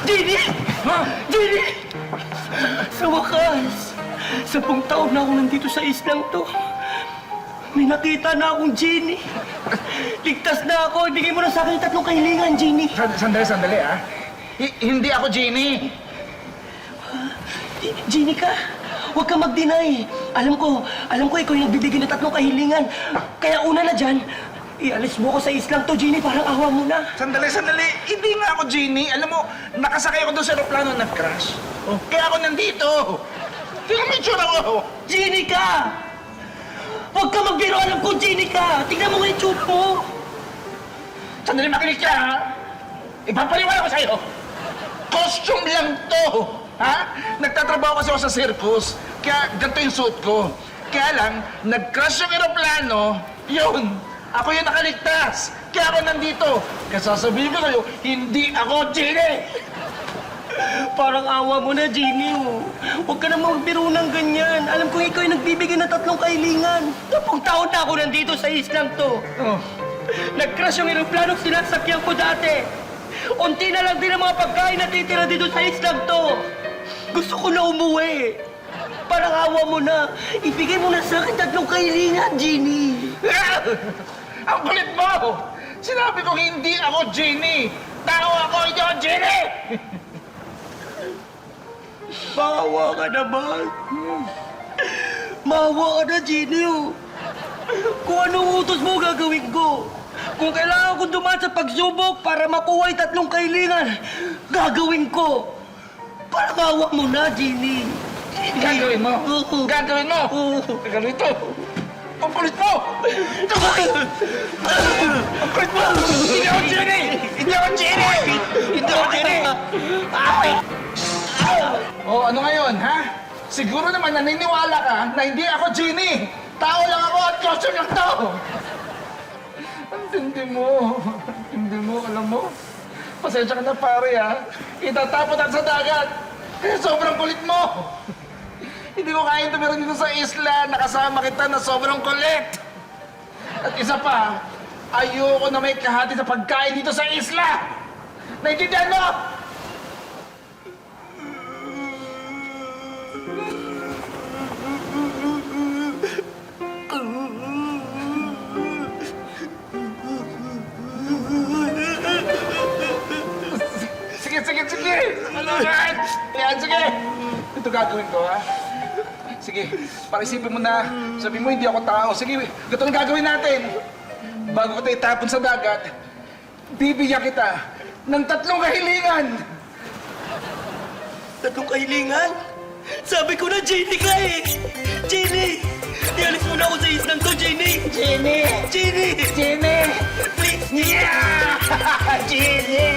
Jenny! Ha? Jenny! Sa wakas, 10 taon na ako nandito sa islang to. May nakita na akong Jenny. Ligtas na ako. Ibigay mo na sa akin yung 3 kahilingan, Jenny. Sandali, ah. Hindi ako Jenny. Jenny ka? Huwag ka mag-deny. Alam ko ikaw yung nagbibigay ng 3 kahilingan. Kaya una na dyan, ialis mo ako sa islang to, Jenny. Parang awa mo na. Sandali. Hindi nga ako Jenny. Alam mo, nakasakay ako doon sa aeroplano, nag-crash. Oh, kaya ako nandito. Tingnan mo yung tsura ko. Jenny ka! Huwag ka magbiro. Alam ko, Jenny ka. Tingnan mo nga yung tsura mo. Sandali, makinig ka, ha? Ipapaliwala ko sa'yo. Costume lang to. Ha? Nagtatrabaho kasi ako sa circus. Kaya ganito yung suit ko. Kaya lang, nag-crash yung aeroplano, yun. Ako yung nakaligtas. Kaya ako nandito. Kaya sasabihin ko sa'yo, hindi ako Jenny. Parang awa mo na, Jenny. Oh. Huwag ka na magbiro ng ganyan. Alam ko ikaw yung nagbibigay ng 3 kahilingan. 10 taon na ako nandito sa islang to. Oh. Nag-crash yung aeroplano sinasakyan ko dati. Unti na lang din ang mga pagkain na titira dito sa islang to. Gusto ko na umuwi. Parang awa mo na. Ibigay mo na sa akin 3 kahilingan, Jenny. Ang kulit mo! Sinabi ko hindi ako Jenny. Tao ako, hindi ako Jenny! Maawa ka naman. Maawa ka na, Jenny. Oh. Kung anong utos mo, gagawin ko. Kung kailangan ko dumaan sa pagsubok para makuha yung 3 kahilingan, gagawin ko. Parang awa mo na, Jenny. Gagawin mo? Oo. Gagawin mo? Oo. Gagawin ito. Ang kulit mo! Ang kulit mo! Hindi ako Jenny! Hindi ako Jenny! Hindi ako Jenny! Oh, ano ngayon, ha? Siguro naman naniniwala ka na hindi ako Jenny! Tao lang ako at costume lang to! Ang tindi mo. Ang tindi mo, alam mo? Pasensya ka na pare, ha? Itatapon natin sa dagat! Kaya sobrang kulit mo! Hindi ko kaya tumira dito sa isla. Nakasama kita na sobrang kulit. At isa pa, ayoko na may kahati sa pagkain dito sa isla. Naintindihan mo? Sige. Yan, sige. Ito gagawin ko, ha? Sige, para isipin mo na, sabi mo hindi ako tao. Sige, ito ang gagawin natin. Bago kita itapon sa dagat, bibigyan kita ng 3 kahilingan. 3 kahilingan? Sabi ko na, Jenny ka eh. Jenny! Ialis mo na ako sa islang to, Jenny! Jenny! Jenny! Jenny! Please, Yeah! Jenny!